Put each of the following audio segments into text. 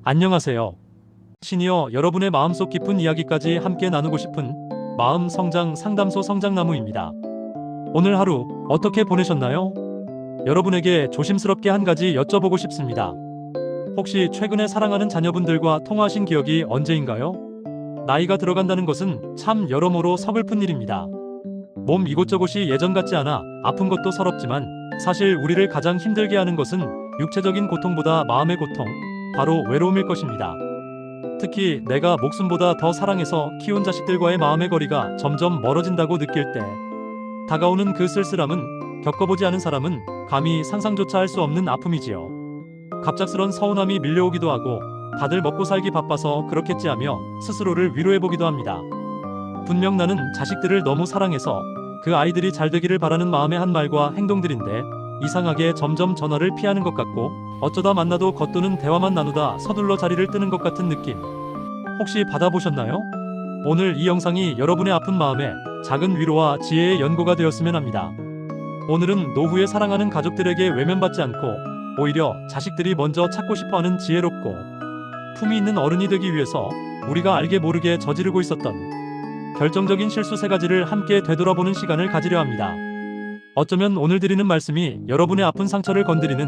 안녕하세요. 시니어 여러분의 마음속 깊은 이야기까지 함께 나누고 싶은 마음 성장 상담소 성장나무입니다. 오늘 하루 어떻게 보내셨나요? 여러분에게 조심스럽게 한 가지 여쭤보고 싶습니다. 혹시 최근에 사랑하는 자녀분들과 통화하신 기억이 언제인가요? 나이가 들어간다는 것은 참 여러모로 서글픈 일입니다. 몸 이곳저곳이 예전 같지 않아 아픈 것도 서럽지만 사실 우리를 가장 힘들게 하는 것은 육체적인 고통보다 마음의 고통, 바로 외로움일 것입니다. 특히 내가 목숨보다 더 사랑해서 키운 자식들과의 마음의 거리가 점점 멀어진다고 느낄 때 다가오는 그 쓸쓸함은 겪어보지 않은 사람은 감히 상상조차 할 수 없는 아픔이지요. 갑작스런 서운함이 밀려오기도 하고 다들 먹고 살기 바빠서 그렇겠지 하며 스스로를 위로해보기도 합니다. 분명 나는 자식들을 너무 사랑해서 그 아이들이 잘 되기를 바라는 마음의 한 말과 행동들인데 이상하게 점점 전화를 피하는 것 같고 어쩌다 만나도 겉도는 대화만 나누다 서둘러 자리를 뜨는 것 같은 느낌. 혹시 받아보셨나요? 오늘 이 영상이 여러분의 아픈 마음에 작은 위로와 지혜의 연고가 되었으면 합니다. 오늘은 노후에 사랑하는 가족들에게 외면받지 않고 오히려 자식들이 먼저 찾고 싶어하는 지혜롭고 품이 있는 어른이 되기 위해서 우리가 알게 모르게 저지르고 있었던 결정적인 실수 3가지를 함께 되돌아보는 시간을 가지려 합니다. 어쩌면 오늘 드리는 말씀이 여러분의 아픈 상처를 건드리는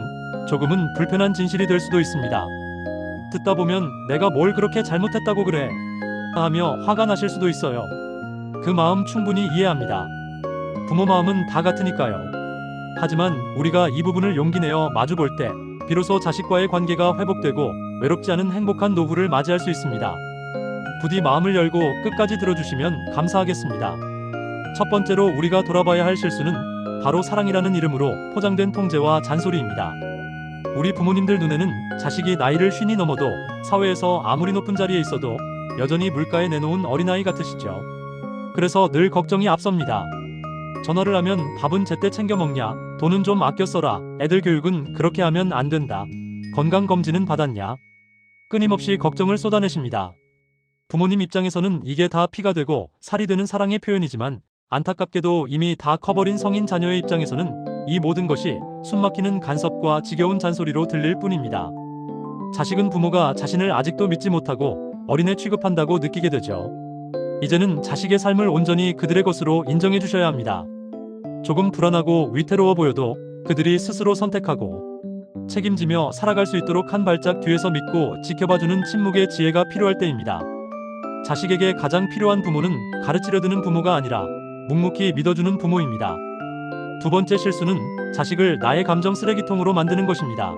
조금은 불편한 진실이 될 수도 있습니다. 듣다 보면 내가 뭘 그렇게 잘못했다고 그래 하며 화가 나실 수도 있어요. 그 마음 충분히 이해합니다. 부모 마음은 다 같으니까요. 하지만 우리가 이 부분을 용기 내어 마주 볼 때 비로소 자식과의 관계가 회복되고 외롭지 않은 행복한 노후를 맞이할 수 있습니다. 부디 마음을 열고 끝까지 들어주시면 감사하겠습니다. 첫 번째로 우리가 돌아봐야 할 실수는 바로 사랑이라는 이름으로 포장된 통제와 잔소리입니다. 우리 부모님들 눈에는 자식이 나이를 50이 넘어도 사회에서 아무리 높은 자리에 있어도 여전히 물가에 내놓은 어린아이 같으시죠. 그래서 늘 걱정이 앞섭니다. 전화를 하면 밥은 제때 챙겨 먹냐? 돈은 좀 아껴 써라. 애들 교육은 그렇게 하면 안 된다. 건강검진은 받았냐? 끊임없이 걱정을 쏟아내십니다. 부모님 입장에서는 이게 다 피가 되고 살이 되는 사랑의 표현이지만 안타깝게도 이미 다 커버린 성인 자녀의 입장에서는 이 모든 것이 숨막히는 간섭과 지겨운 잔소리로 들릴 뿐입니다. 자식은 부모가 자신을 아직도 믿지 못하고 어린애 취급한다고 느끼게 되죠. 이제는 자식의 삶을 온전히 그들의 것으로 인정해 주셔야 합니다. 조금 불안하고 위태로워 보여도 그들이 스스로 선택하고 책임지며 살아갈 수 있도록 한 발짝 뒤에서 믿고 지켜봐주는 침묵의 지혜가 필요할 때입니다. 자식에게 가장 필요한 부모는 가르치려 드는 부모가 아니라 묵묵히 믿어주는 부모입니다. 두 번째 실수는 자식을 나의 감정 쓰레기통으로 만드는 것입니다.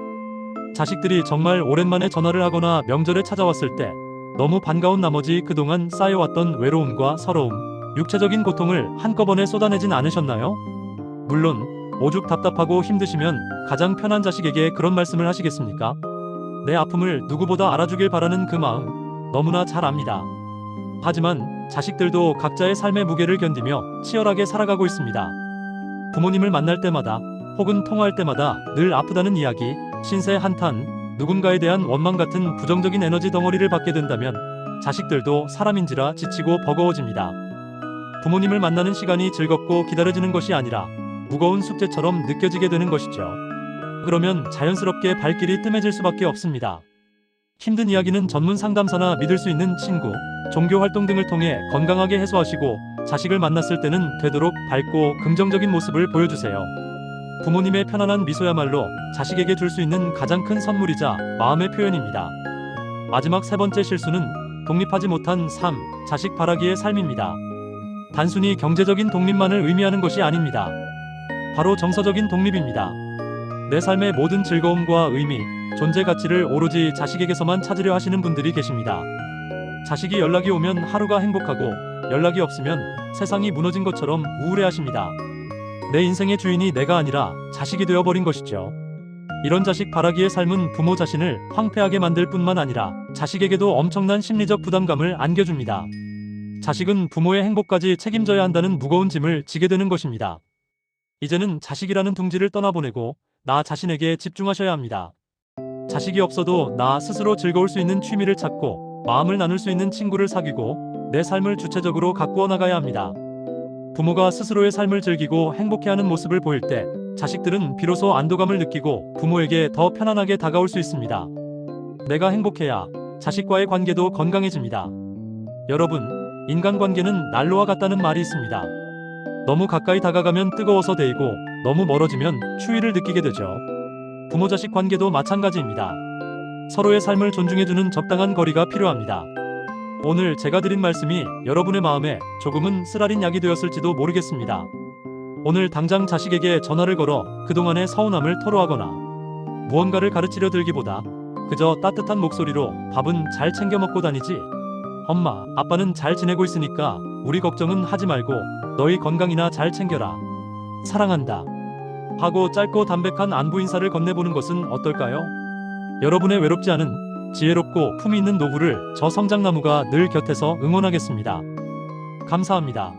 자식들이 정말 오랜만에 전화를 하거나 명절에 찾아왔을 때 너무 반가운 나머지 그동안 쌓여왔던 외로움과 서러움, 육체적인 고통을 한꺼번에 쏟아내진 않으셨나요? 물론 오죽 답답하고 힘드시면 가장 편한 자식에게 그런 말씀을 하시겠습니까? 내 아픔을 누구보다 알아주길 바라는 그 마음 너무나 잘 압니다. 하지만 자식들도 각자의 삶의 무게를 견디며 치열하게 살아가고 있습니다. 부모님을 만날 때마다 혹은 통화할 때마다 늘 아프다는 이야기, 신세 한탄, 누군가에 대한 원망 같은 부정적인 에너지 덩어리를 받게 된다면 자식들도 사람인지라 지치고 버거워집니다. 부모님을 만나는 시간이 즐겁고 기다려지는 것이 아니라 무거운 숙제처럼 느껴지게 되는 것이죠. 그러면 자연스럽게 발길이 뜸해질 수밖에 없습니다. 힘든 이야기는 전문 상담사나 믿을 수 있는 친구, 종교 활동 등을 통해 건강하게 해소하시고 자식을 만났을 때는 되도록 밝고 긍정적인 모습을 보여주세요. 부모님의 편안한 미소야말로 자식에게 줄 수 있는 가장 큰 선물이자 마음의 표현입니다. 마지막 3번째 실수는 독립하지 못한 삶, 자식 바라기의 삶입니다. 단순히 경제적인 독립만을 의미하는 것이 아닙니다. 바로 정서적인 독립입니다. 내 삶의 모든 즐거움과 의미, 존재 가치를 오로지 자식에게서만 찾으려 하시는 분들이 계십니다. 자식이 연락이 오면 하루가 행복하고 연락이 없으면 세상이 무너진 것처럼 우울해하십니다. 내 인생의 주인이 내가 아니라 자식이 되어버린 것이죠. 이런 자식 바라기의 삶은 부모 자신을 황폐하게 만들 뿐만 아니라 자식에게도 엄청난 심리적 부담감을 안겨줍니다. 자식은 부모의 행복까지 책임져야 한다는 무거운 짐을 지게 되는 것입니다. 이제는 자식이라는 둥지를 떠나보내고 나 자신에게 집중하셔야 합니다. 자식이 없어도 나 스스로 즐거울 수 있는 취미를 찾고 마음을 나눌 수 있는 친구를 사귀고 내 삶을 주체적으로 가꾸어 나가야 합니다. 부모가 스스로의 삶을 즐기고 행복해하는 모습을 보일 때 자식들은 비로소 안도감을 느끼고 부모에게 더 편안하게 다가올 수 있습니다. 내가 행복해야 자식과의 관계도 건강해집니다. 여러분, 인간관계는 난로와 같다는 말이 있습니다. 너무 가까이 다가가면 뜨거워서 데이고 너무 멀어지면 추위를 느끼게 되죠. 부모 자식 관계도 마찬가지입니다. 서로의 삶을 존중해주는 적당한 거리가 필요합니다. 오늘 제가 드린 말씀이 여러분의 마음에 조금은 쓰라린 약이 되었을지도 모르겠습니다. 오늘 당장 자식에게 전화를 걸어 그동안의 서운함을 토로하거나 무언가를 가르치려 들기보다 그저 따뜻한 목소리로 밥은 잘 챙겨 먹고 다니지? 엄마, 아빠는 잘 지내고 있으니까 우리 걱정은 하지 말고 너희 건강이나 잘 챙겨라. 사랑한다. 하고 짧고 담백한 안부 인사를 건네보는 것은 어떨까요? 여러분의 외롭지 않은 지혜롭고 품위 있는 노후를 저 성장나무가 늘 곁에서 응원하겠습니다. 감사합니다.